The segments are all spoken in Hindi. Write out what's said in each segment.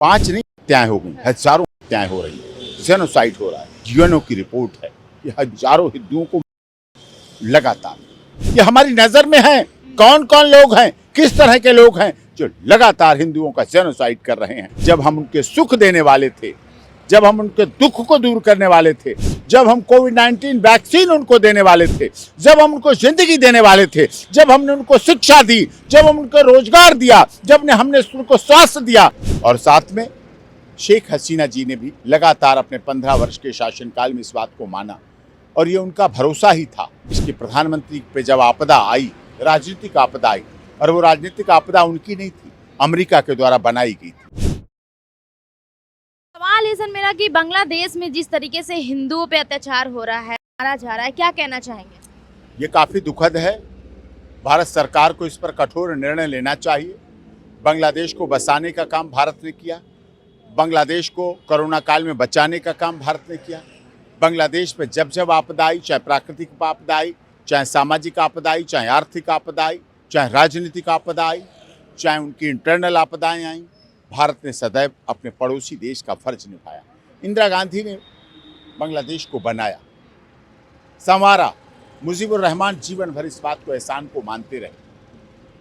5 नहीं हत्याएं हो गई, हजारों हत्याएं हो रही है, जेनोसाइड हो रहा है। यूएनओ की रिपोर्ट है कि हजारों हिंदुओं को लगातार, ये हमारी नजर में है। कौन कौन लोग हैं, किस तरह के लोग हैं जो लगातार हिंदुओं का जेनोसाइड कर रहे हैं। जब हम उनके सुख देने वाले थे, जब हम उनके दुख को दूर करने वाले थे, जब हम कोविड-19 वैक्सीन उनको देने वाले थे, जब हम उनको जिंदगी देने वाले थे, जब हमने उनको शिक्षा दी, जब हम उनको रोजगार दिया, जब हमने उनको स्वास्थ्य दिया, और साथ में शेख हसीना जी ने भी लगातार अपने 15 वर्ष के शासनकाल में इस बात को माना, और ये उनका भरोसा ही था। इसकी प्रधानमंत्री पे जब आपदा आई, राजनीतिक आपदा आई, और वो राजनीतिक आपदा उनकी नहीं थी, अमेरिका के द्वारा बनाई गई थी। सवाल है सर मेरा कि बांग्लादेश में जिस तरीके से हिंदुओं पे अत्याचार हो रहा है, मारा जा रहा है, क्या कहना चाहेंगे? ये काफ़ी दुखद है। भारत सरकार को इस पर कठोर निर्णय लेना चाहिए। बांग्लादेश को बसाने का काम भारत ने किया, बांग्लादेश को कोरोना काल में बचाने का काम भारत ने किया। बांग्लादेश में जब जब आपदा आई, चाहे प्राकृतिक आपदा आई, चाहे सामाजिक आपदा आई, चाहे आर्थिक आपदा आई, चाहे राजनीतिक आपदा आई, चाहे उनकी इंटरनल आपदाएं आई, भारत ने सदैव अपने पड़ोसी देश का फर्ज निभाया। इंदिरा गांधी ने बांग्लादेश को बनाया, संवारा। मुजीबुर रहमान जीवन भर इस बात को, एहसान को मानते रहे,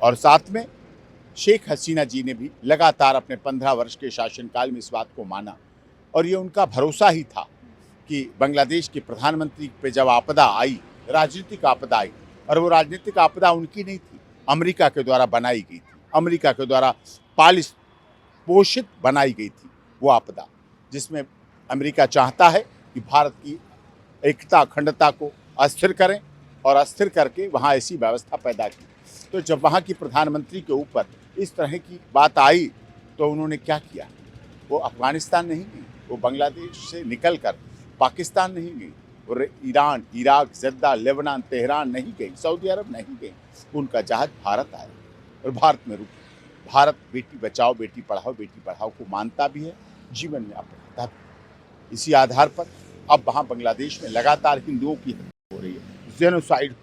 और साथ में शेख हसीना जी ने भी लगातार अपने 15 वर्ष के शासनकाल में इस बात को माना, और ये उनका भरोसा ही था कि बांग्लादेश के प्रधानमंत्री पे जब आपदा आई, राजनीतिक आपदा आई, और वो राजनीतिक आपदा उनकी नहीं थी, अमेरिका के द्वारा बनाई गई थी, अमेरिका के द्वारा पालिश पोषित बनाई गई थी वो आपदा, जिसमें अमेरिका चाहता है कि भारत की एकता अखंडता को अस्थिर करें, और अस्थिर करके वहाँ ऐसी व्यवस्था पैदा की। तो जब वहाँ की प्रधानमंत्री के ऊपर इस तरह की बात आई, तो उन्होंने क्या किया? वो अफगानिस्तान नहीं गई, वो बांग्लादेश से निकल कर पाकिस्तान नहीं गई, और Iran, Iraq, Jeddah, Lebanon, Tehran नहीं गई, सऊदी अरब नहीं गई। उनका जहाज भारत आया और भारत में रुकी। भारत बेटी बचाओ बेटी पढ़ाओ को मानता भी है, जीवन में अपनाता भी है। इसी आधार पर अब वहाँ बांग्लादेश में लगातार हिंदुओं की हत्या हो रही है, जेनोसाइड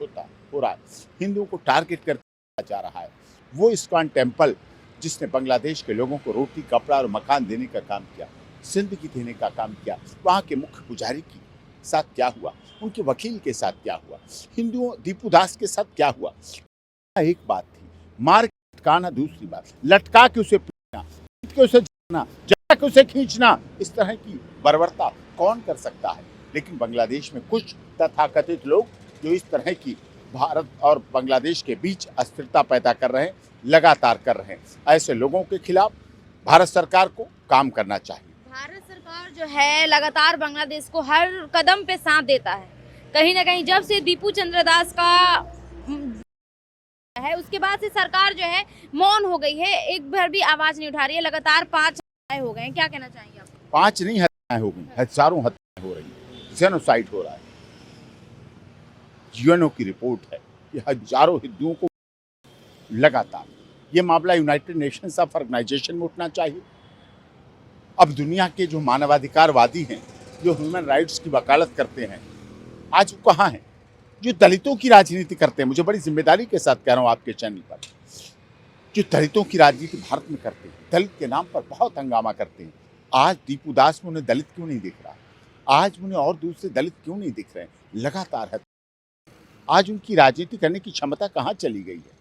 हो रहा है, हिंदुओं को टारगेट करके जा रहा है। वो इस्कॉन टेम्पल जिसने बांग्लादेश के लोगों को रोटी, कपड़ा और मकान देने का काम किया, जिंदगी देने का काम किया, वहाँ के मुख्य पुजारी के साथ क्या हुआ, उनके वकील के साथ क्या हुआ, हिंदुओं दीपू दास के साथ क्या हुआ। एक बात थी, मार के लटकाना, दूसरी बात लटका के उसे पीटना, पीट के उसे जलाना, जला के उसे खींचना, इस तरह की बर्बरता कौन कर सकता है। लेकिन बांग्लादेश में कुछ तथाकथित लोग जो इस तरह की भारत और बांग्लादेश के बीच अस्थिरता पैदा कर रहे हैं, लगातार कर रहे हैं, ऐसे लोगों के खिलाफ भारत सरकार को काम करना चाहिए। भारत सरकार जो है लगातार बांग्लादेश को हर कदम पे साथ देता है। कहीं ना कहीं जब से दीपू चंद्र दास का है, उसके बाद से सरकार जो है मौन हो गई है, एक बार भी आवाज नहीं उठा रही है। लगातार 5 हत्याएं हो गए हैं, क्या कहना चाहेंगे आप? 5 नहीं हत्याएं हो गई, हजारों हत्याएं हो रही है, जेनोसाइड हो रहा है। यूएनओ की रिपोर्ट है कि हजारों हिंदुओं को लगातार, ये मामला यूनाइटेड नेशंस ऑफ ऑर्गेनाइजेशन में उठना चाहिए। अब दुनिया के जो मानवाधिकारवादी हैं, जो ह्यूमन राइट्स की वकालत करते हैं, आज वो कहाँ हैं? जो दलितों की राजनीति करते हैं, मुझे बड़ी जिम्मेदारी के साथ कह रहा हूँ आपके चैनल पर, जो दलितों की राजनीति भारत में करते हैं, दलित के नाम पर बहुत हंगामा करते हैं। आज दीपू दास में उन्हें दलित क्यों नहीं दिख रहा? आज उन्हें और दूसरे दलित क्यों नहीं दिख रहे? लगातार है, आज उनकी राजनीति करने की क्षमता कहाँ चली गई है?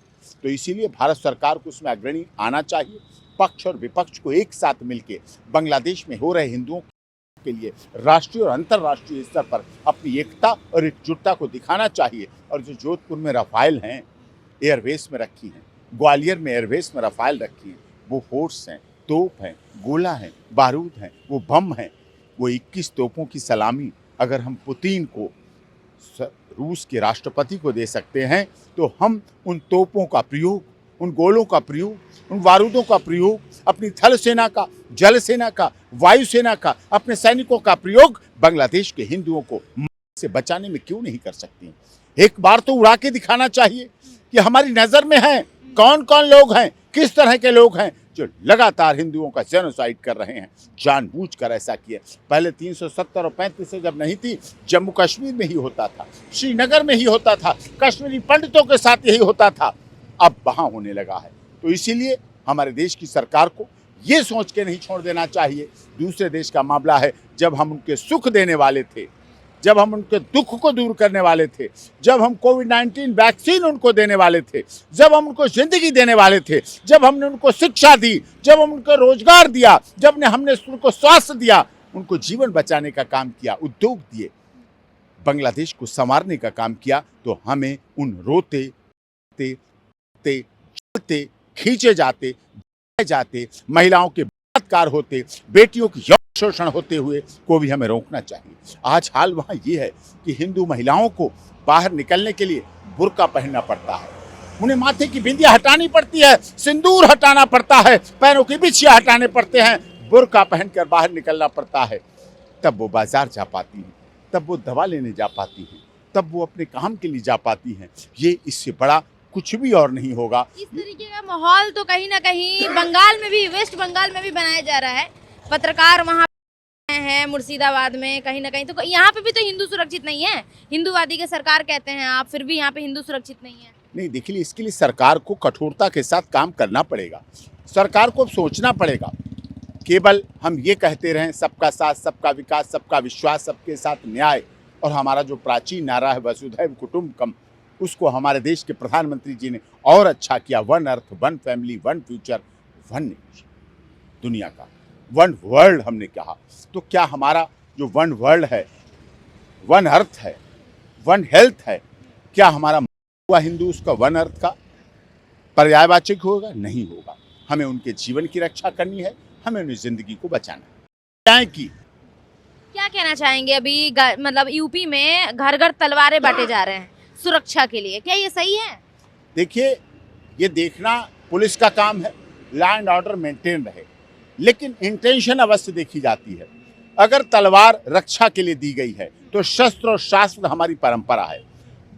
तो इसीलिए भारत सरकार को उसमें अग्रणी आना चाहिए। पक्ष और विपक्ष को एक साथ मिलकर बांग्लादेश में हो रहे हिंदुओं के लिए राष्ट्रीय और अंतर्राष्ट्रीय स्तर पर अपनी एकता और एकजुटता को दिखाना चाहिए। और जो जोधपुर में रफाइल हैं, एयरबेस में रखी हैं, ग्वालियर में एयरबेस में रफाइल रखी हैं, वो फोर्स हैं, तोप हैं, गोला हैं, बारूद हैं, वो बम हैं, वो 21 तोपों की सलामी अगर हम पुतिन को, रूस के राष्ट्रपति को दे सकते हैं, तो हम उन तोपों का प्रयोग, उन गोलों का प्रयोग, उन बारूदों का प्रयोग अपनी थल सेना का, जल सेना का, वायु सेना का, अपने सैनिकों का प्रयोग बांग्लादेश के हिंदुओं को से बचाने में क्यों नहीं कर सकती? एक बार तो उड़ा के दिखाना चाहिए कि हमारी नजर में है कौन कौन लोग हैं, किस तरह के लोग हैं जो लगातार हिंदुओं का जेनोसाइड कर रहे हैं, जानबूझकर ऐसा किया। पहले 370 और 35 से जब नहीं थी, जम्मू कश्मीर में ही होता था, श्रीनगर में ही होता था, कश्मीरी पंडितों के साथ यही होता था, अब वहाँ होने लगा है। तो इसीलिए हमारे देश की सरकार को ये सोच के नहीं छोड़ देना चाहिए। दूसरे देश का मामला है, जब हम उनके सुख देने वाले थे, जब हम उनके दुख को दूर करने वाले थे, जब हम कोविड-19 वैक्सीन उनको देने वाले थे, जब हम उनको जिंदगी देने वाले थे, जब हमने उनको शिक्षा दी, जब हम उनको रोजगार दिया, जब हमने उनको स्वास्थ्य दिया, उनको जीवन बचाने का काम किया, उद्योग दिए, बांग्लादेश को संवारने का काम किया, तो हमें उन रोते चलते खींचे जाते महिलाओं के बलात्कार होते, बेटियों की यौन शोषण होते हुए को भी हमें रोकना चाहिए। आज हाल वहाँ ये है कि हिंदू महिलाओं को बाहर निकलने के लिए बुर्का पहनना पड़ता है, उन्हें माथे की बिंदिया हटानी पड़ती है, सिंदूर हटाना पड़ता है, पैरों की बिछिया हटाने पड़ते हैं, बुर्का पहनकर बाहर निकलना पड़ता है। तब वो बाजार जा पाती हैं, तब वो दवा लेने जा पाती हैं, तब वो अपने काम के लिए जा पाती हैं। ये इससे बड़ा कुछ भी और नहीं होगा। इस तरीके का माहौल तो कहीं ना कहीं बंगाल में भी, वेस्ट बंगाल में भी बनाया जा रहा है। पत्रकार वहाँ हैं मुर्शिदाबाद में, कहीं ना कहीं तो यहाँ पे भी तो हिंदू सुरक्षित नहीं है। हिंदूवादी के सरकार कहते हैं आप, फिर भी यहाँ पे हिंदू सुरक्षित नहीं है। नहीं, देखिए, इसके लिए सरकार को कठोरता के साथ काम करना पड़ेगा। सरकार को सोचना पड़ेगा। केवल हम ये कहते रहें सबका साथ, सबका विकास, सबका विश्वास, सबके साथ न्याय, और हमारा जो प्राचीन नारा है वसुधैव कुटुंबकम, उसको हमारे देश के प्रधानमंत्री जी ने और अच्छा किया। One earth, one family, one future, one nation, दुनिया का वन वर्ल्ड हमने कहा। तो क्या हमारा जो वन वर्ल्ड है, वन अर्थ है, वन हेल्थ है, क्या हमारा हुआ हिंदू उसका वन अर्थ का पर्यायवाचक होगा? नहीं होगा। हमें उनके जीवन की रक्षा करनी है, हमें उनकी जिंदगी को बचाना है। क्या कहना चाहेंगे? अभी मतलब यूपी में घर घर तलवारें बांटे जा रहे हैं सुरक्षा के लिए, क्या ये सही है? देखिए, ये देखना पुलिस का काम है, लॉ एंड ऑर्डर मेंटेन रहे, लेकिन इंटेंशन अवश्य देखी जाती है। अगर तलवार रक्षा के लिए दी गई है तो शस्त्र और शास्त्र हमारी परंपरा है।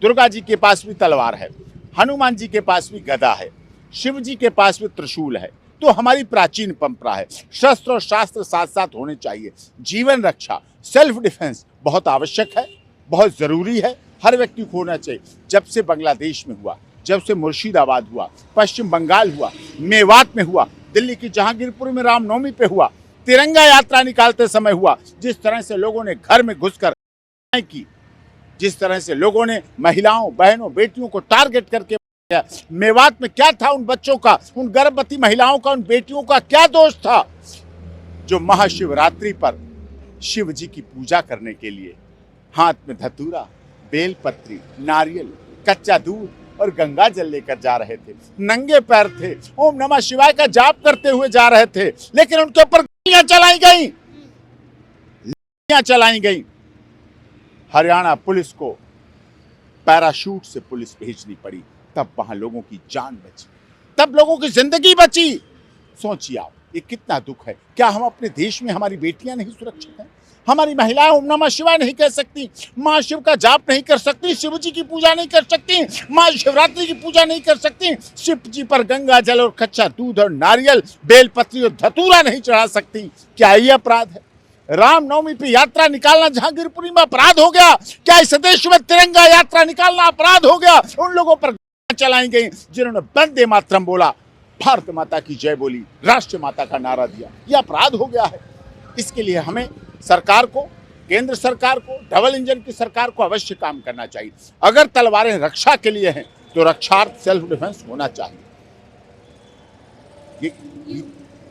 दुर्गा जी के पास भी तलवार है, हनुमान जी के पास भी गदा है, शिव जी के पास भी त्रिशूल है। तो हमारी प्राचीन परंपरा है, शस्त्र और शास्त्र साथ साथ होने चाहिए। जीवन रक्षा, सेल्फ डिफेंस बहुत आवश्यक है, बहुत जरूरी है, हर व्यक्ति को होना चाहिए। जब से बांग्लादेश में हुआ, जब से मुर्शिदाबाद हुआ, पश्चिम बंगाल हुआ, मेवात में हुआ, दिल्ली की जहांगीरपुर में रामनवमी पे हुआ, तिरंगा यात्रा निकालते समय हुआ, जिस तरह से लोगों ने घर में घुसकर की, जिस तरह से लोगों ने महिलाओं, बहनों, बेटियों को टारगेट करके, मेवात में क्या था उन बच्चों का, उन गर्भवती महिलाओं का, उन बेटियों का क्या दोष था, जो महाशिवरात्रि पर शिव जी की पूजा करने के लिए हाथ में धतूरा, बेलपत्री, नारियल, कच्चा दूध और गंगा जल लेकर जा रहे थे, नंगे पैर थे, ओम नमः शिवाय का जाप करते हुए जा रहे थे, लेकिन उनके ऊपर गोलियां चलाई गई। हरियाणा पुलिस को पैराशूट से पुलिस भेजनी पड़ी, तब वहां लोगों की जान बची, तब लोगों की जिंदगी बची। सोचिए आप, ये कितना दुख है। क्या हम अपने देश में हमारी बेटियां नहीं सुरक्षित हैं? हमारी महिलाएं ओम नमः शिवाय नहीं कह सकती, माँ शिव का जाप नहीं कर सकती, शिव जी की पूजा नहीं कर सकती, माँ शिवरात्रि की पूजा नहीं कर सकती, शिव जी पर गंगा जल और कच्चा दूध और नारियल, बेलपत्री और धतूरा नहीं चढ़ा सकती। क्या ये अपराध है? रामनवमी पे यात्रा निकालना जहांगीरपुरी में अपराध हो गया? क्या इस देश में तिरंगा यात्रा निकालना अपराध हो गया? उन लोगों पर चलाई गई जिन्होंने वंदे मातरम बोला, भारत माता की जय बोली, राष्ट्र माता का नारा दिया। यह अपराध हो गया है। इसके लिए हमें सरकार को, केंद्र सरकार को, डबल इंजन की सरकार को अवश्य काम करना चाहिए। अगर तलवारें रक्षा के लिए हैं तो रक्षार्थ सेल्फ डिफेंस होना चाहिए।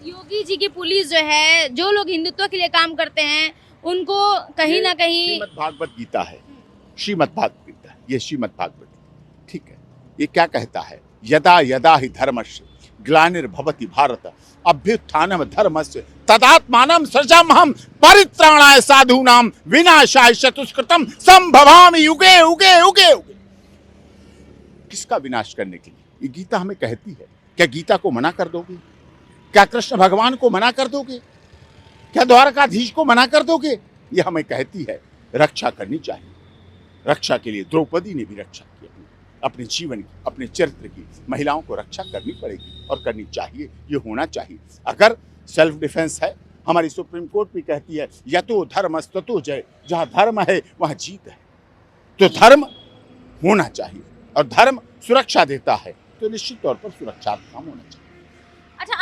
योगी जी की पुलिस जो है, जो लोग हिंदुत्व के लिए काम करते हैं, उनको कहीं ना कहीं श्रीमद् भागवत गीता है, श्रीमद् भागवत गीता, ये श्रीमद् भागवत, ठीक है। ये क्या कहता है? यदा यदा हि धर्मस्य ग्लानिर्भवति भारत अभ्युत्थानम धर्मस्य तदात्मानं सृजाम्यहं परित्राणाय साधूनां विनाशाय चतुष्कृतं संभवामि युगे युगे युगे युगे। किसका विनाश करने के लिए? ये गीता हमें कहती है। क्या गीता को मना कर दोगे? क्या कृष्ण भगवान को मना कर दोगे? क्या द्वारकाधीश को मना कर दोगे? ये हमें कहती है रक्षा करनी चाहिए। रक्षा के लिए द्रौपदी ने भी रक्षा की, अपने जीवन की, अपने चरित्र की। महिलाओं को रक्षा करनी पड़ेगी और करनी चाहिए, ये होना चाहिए। अगर सेल्फ डिफेंस है, हमारी सुप्रीम कोर्ट भी कहती है यतो धर्मस्ततो जय, जहाँ धर्म है वहाँ जीत है। तो धर्म होना चाहिए और धर्म सुरक्षा देता है, तो निश्चित तौर पर सुरक्षा काम होना चाहिए। अच्छा,